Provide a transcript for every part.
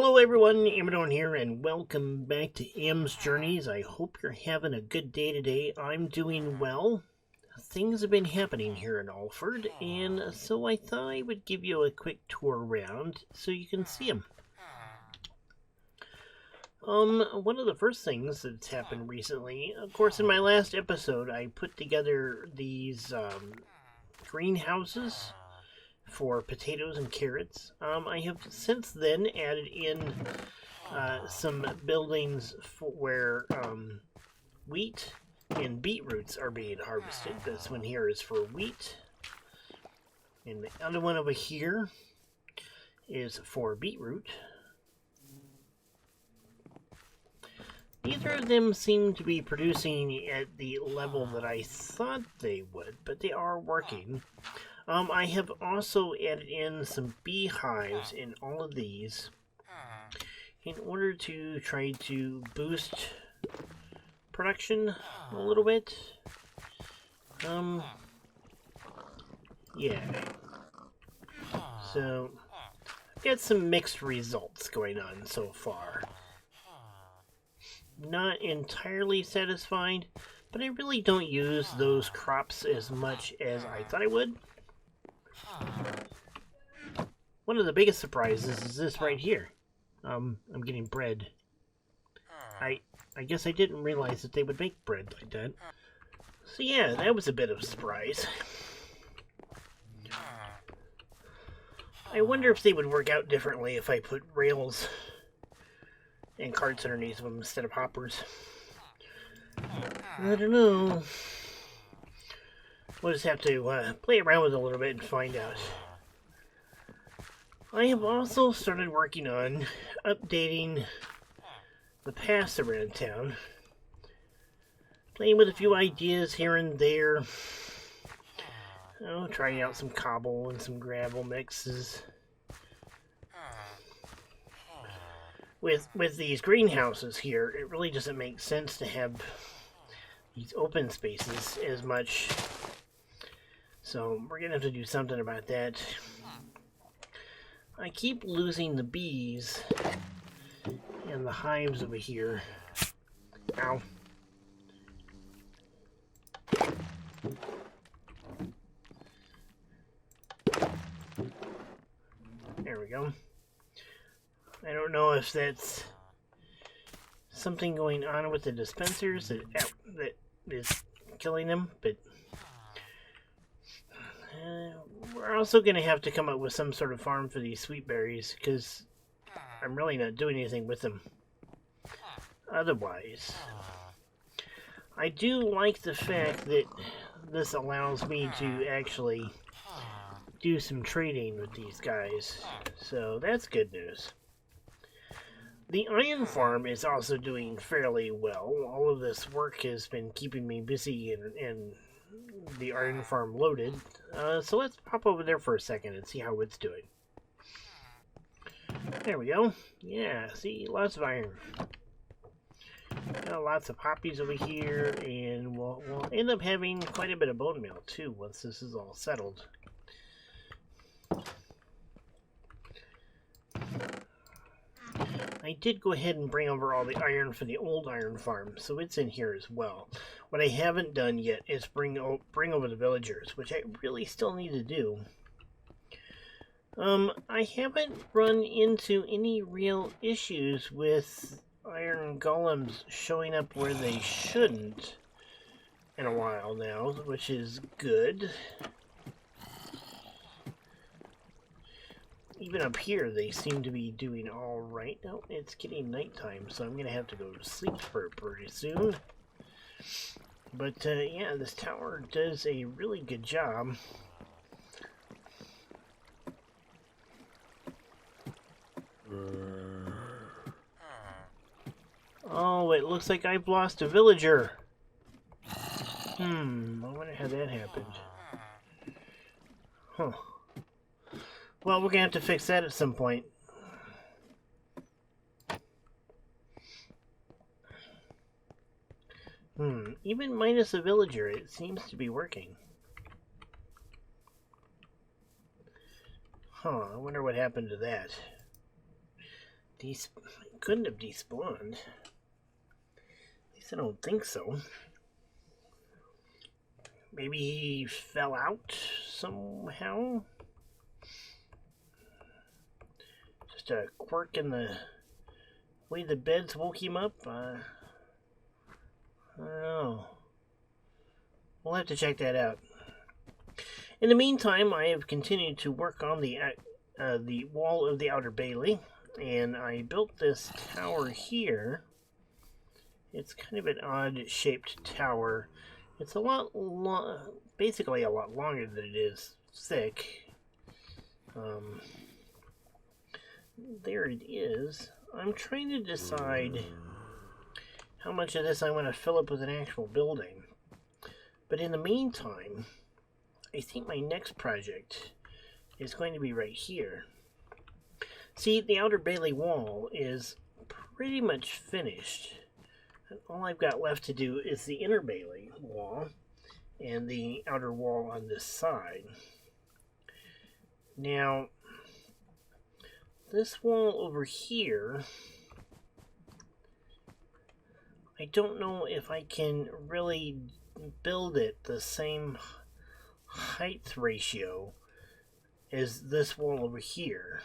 Hello everyone, Amradorn here, and welcome back to sJourneys. I hope you're having a good day today. I'm doing well. Things have been happening here in Alford, and so I thought I would give you a quick tour around so you can see them. One of the first things that's happened recently, of course in my last episode, I put together these greenhouses for potatoes and carrots. I have since then added in some buildings where wheat and beetroots are being harvested. This one here is for wheat, and the other one over here is for beetroot. Neither of them seem to be producing at the level that I thought they would, but they are working. I have also added in some beehives in all of these in order to try to boost production a little bit. Yeah. So, I've got some mixed results going on so far. Not entirely satisfied, but I really don't use those crops as much as I thought I would. One of the biggest surprises is this right here. I'm getting bread. I guess I didn't realize that they would make bread like that. So yeah, that was a bit of a surprise. I wonder if they would work out differently if I put rails and carts underneath them instead of hoppers. I don't know. We'll just have to play around with it a little bit and find out. I have also started working on updating the paths around town. Playing with a few ideas here and there. Oh, trying out some cobble and some gravel mixes. With these greenhouses here, it really doesn't make sense to have these open spaces as much. So we're going to have to do something about that. I keep losing the bees and the hives over here. Ow. There we go. I don't know if that's something going on with the dispensers that is killing them, but we're also going to have to come up with some sort of farm for these sweet berries, because I'm really not doing anything with them otherwise. I do like the fact that this allows me to actually do some trading with these guys, so that's good news. The iron farm is also doing fairly well. All of this work has been keeping me busy and the iron farm loaded. So let's pop over there for a second and see how it's doing. There we go. Yeah, see, lots of iron. Lots of poppies over here, and we'll end up having quite a bit of bone meal too once this is all settled. I did go ahead and bring over all the iron for the old iron farm, so it's in here as well. What I haven't done yet is bring over the villagers, which I really still need to do. I haven't run into any real issues with iron golems showing up where they shouldn't in a while now, which is good. Even up here, they seem to be doing all right. Now it's getting nighttime, so I'm going to have to go to sleep for pretty soon. But, yeah, this tower does a really good job. Oh, it looks like I've lost a villager. I wonder how that happened. Huh. Well, we're going to have to fix that at some point. Even minus a villager, it seems to be working. Huh, I wonder what happened to that. couldn't have despawned. At least I don't think so. Maybe he fell out somehow. Just a quirk in the way the beds woke him up. I don't know. We'll have to check that out. In the meantime, I have continued to work on the wall of the Outer Bailey, and I built this tower here. It's kind of an odd-shaped tower. It's basically a lot longer than it is thick. There it is. I'm trying to decide how much of this I want to fill up with an actual building. But in the meantime, I think my next project is going to be right here. See, the Outer Bailey wall is pretty much finished. And all I've got left to do is the Inner Bailey wall and the outer wall on this side. Now, this wall over here, I don't know if I can really build it the same height ratio as this wall over here,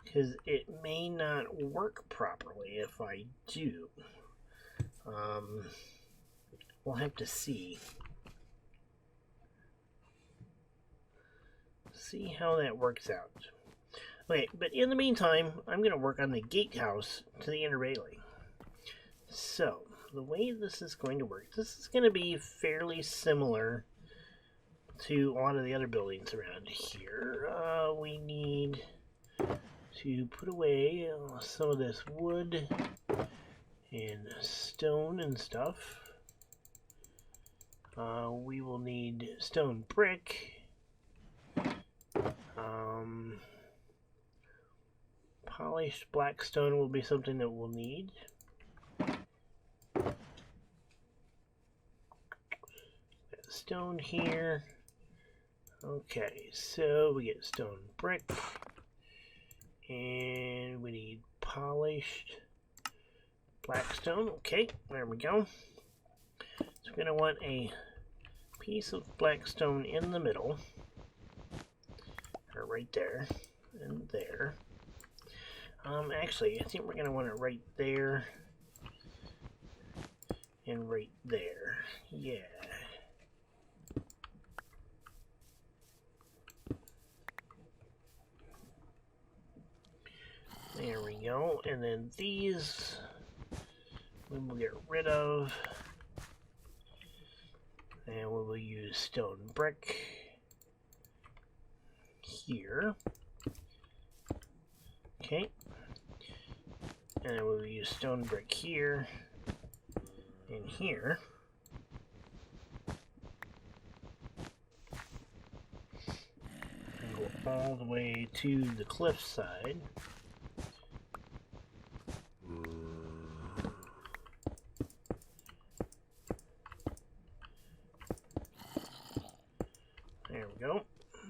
because it may not work properly if I do. We'll have to see how that works out. Okay, but in the meantime, I'm going to work on the gatehouse to the Inner Bailey. So, the way this is going to work, this is going to be fairly similar to a lot of the other buildings around here. We need to put away some of this wood and stone and stuff. We will need stone brick. Polished black stone will be something that we'll need. Stone here. Okay, so we get stone brick. And we need polished black stone. Okay, there we go. So we're going to want a piece of black stone in the middle. Or right there. And there. Actually, I think we're going to want it right there. And right there. Yeah. There we go. And then these we will get rid of. And we will use stone brick here. Okay. And then we will use stone brick here and here. And go all the way to the cliff side. There we go.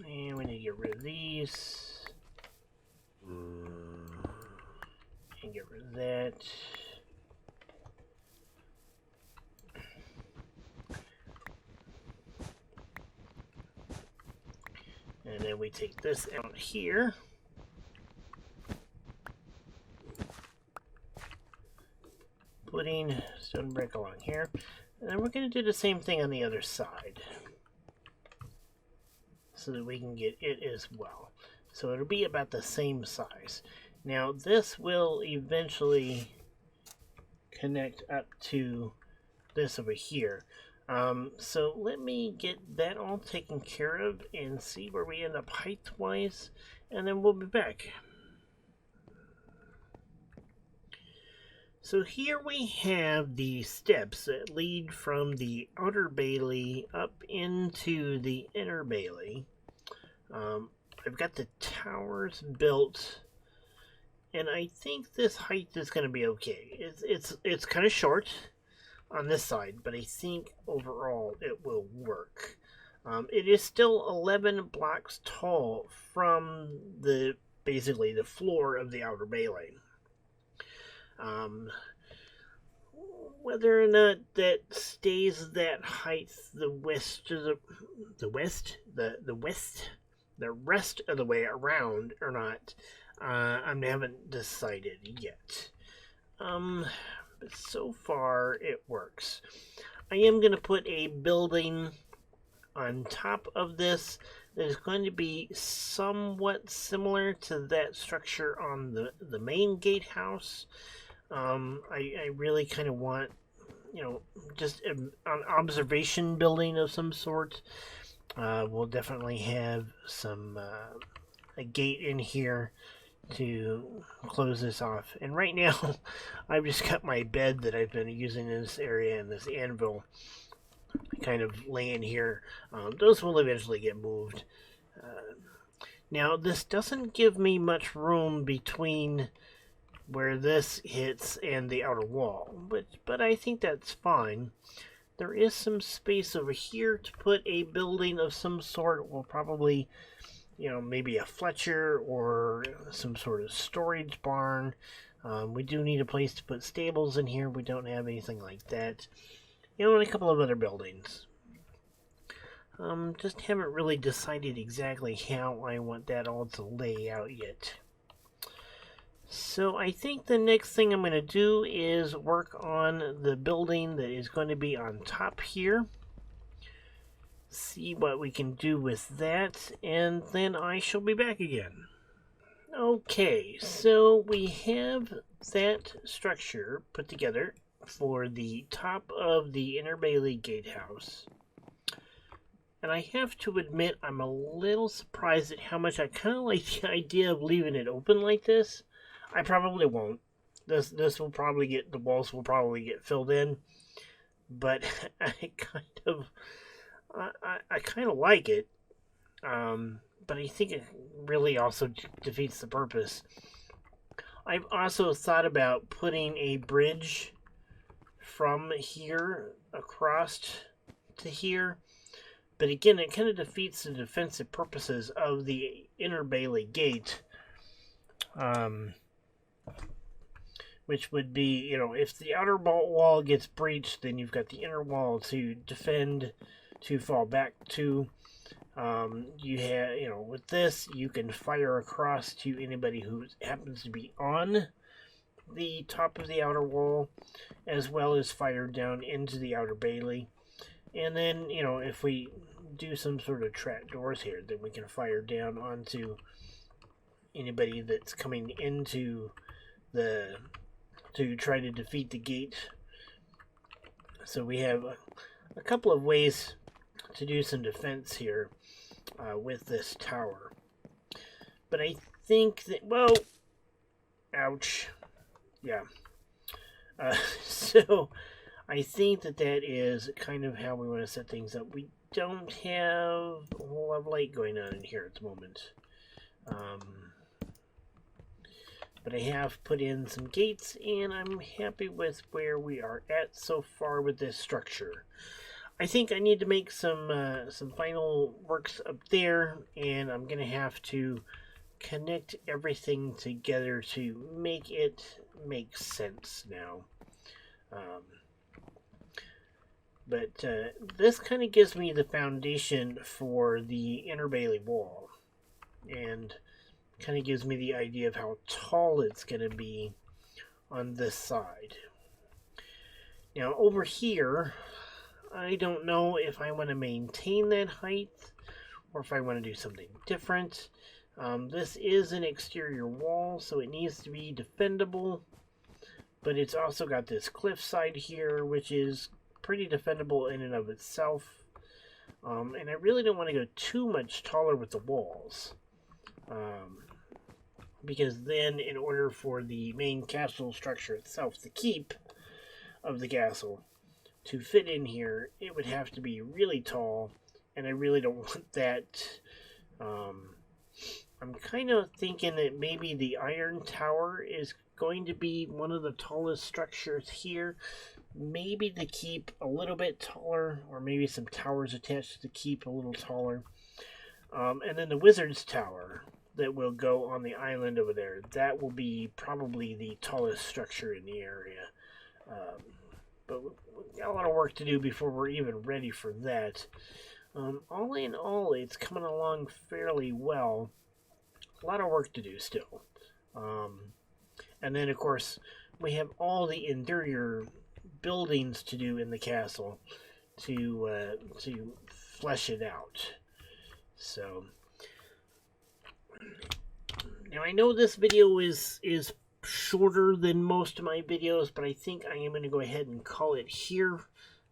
And we need to get rid of these. And get rid of that. And then we take this out here. Putting stone brick along here. And then we're going to do the same thing on the other side, so that we can get it as well. So it'll be about the same size. Now this will eventually connect up to this over here. So let me get that all taken care of and see where we end up height-wise, and then we'll be back. So here we have the steps that lead from the Outer Bailey up into the Inner Bailey. I've got the towers built, and I think this height is going to be okay. It's kind of short on this side, but I think overall it will work. It is still 11 blocks tall from the basically the floor of the Outer Bailey. Whether or not that stays that height the rest of the way around or not, I haven't decided yet. But so far it works. I am going to put a building on top of this that is going to be somewhat similar to that structure on the main gatehouse. I really kind of want, just an observation building of some sort. We'll definitely have a gate in here to close this off. And right now, I've just got my bed that I've been using in this area and this anvil kind of laying here. Those will eventually get moved. Now, this doesn't give me much room between where this hits and the outer wall, but I think that's fine. There is some space over here to put a building of some sort. We'll probably, maybe a Fletcher or some sort of storage barn. We do need a place to put stables in here. We don't have anything like that. And a couple of other buildings. Just haven't really decided exactly how I want that all to lay out yet. So I think the next thing I'm going to do is work on the building that is going to be on top here. See what we can do with that, and then I shall be back again. Okay, so we have that structure put together for the top of the Inner Bailey Gatehouse. And I have to admit, I'm a little surprised at how much I kind of like the idea of leaving it open like this. I probably won't. This will probably the walls will probably get filled in. But I kind of like it. But I think it really also defeats the purpose. I've also thought about putting a bridge from here across to here. But again, it kind of defeats the defensive purposes of the Inner Bailey Gate. Which would be, if the outer wall gets breached, then you've got the inner wall to defend, to fall back to. You have, with this, you can fire across to anybody who happens to be on the top of the outer wall, as well as fire down into the Outer Bailey. And then, if we do some sort of trap doors here, then we can fire down onto anybody that's coming into to try to defeat the gate. So we have a couple of ways to do some defense here with this tower. But I think that, ouch. Yeah. So I think that is kind of how we want to set things up. We don't have a whole lot of light going on in here at the moment. But I have put in some gates, and I'm happy with where we are at so far with this structure. I think I need to make some final works up there, and I'm going to have to connect everything together to make it make sense now. But this kind of gives me the foundation for the Inner Bailey wall, and kind of gives me the idea of how tall it's going to be on this side. Now over here, I don't know if I want to maintain that height or if I want to do something different. This is an exterior wall, so it needs to be defendable, but it's also got this cliff side here, which is pretty defendable in and of itself. And I really don't want to go too much taller with the walls. Because then, in order for the main castle structure itself, the keep of the castle, to fit in here, it would have to be really tall, and I really don't want that. I'm kind of thinking that maybe the Iron Tower is going to be one of the tallest structures here. Maybe the keep a little bit taller, or maybe some towers attached to the keep a little taller. And then the Wizard's Tower that will go on the island over there. That will be probably the tallest structure in the area. But we've got a lot of work to do before we're even ready for that. All in all, it's coming along fairly well. A lot of work to do still. And then, of course, we have all the interior buildings to do in the castle to flesh it out. So, now I know this video is shorter than most of my videos, but I think I am going to go ahead and call it here.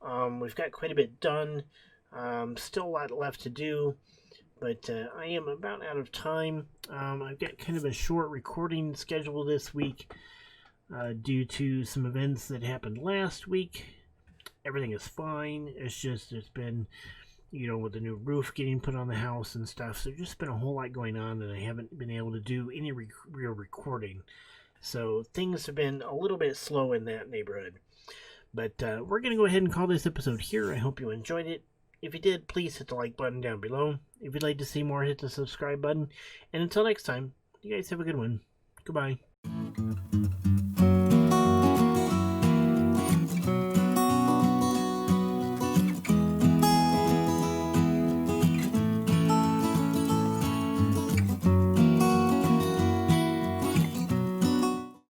We've got quite a bit done. Still a lot left to do, but I am about out of time. I've got kind of a short recording schedule this week due to some events that happened last week. Everything is fine. It's just there's been, with the new roof getting put on the house and stuff, so there's just been a whole lot going on, and I haven't been able to do any real recording. So things have been a little bit slow in that neighborhood. But we're going to go ahead and call this episode here. I hope you enjoyed it. If you did, please hit the like button down below. If you'd like to see more, hit the subscribe button. And until next time, you guys have a good one. Goodbye.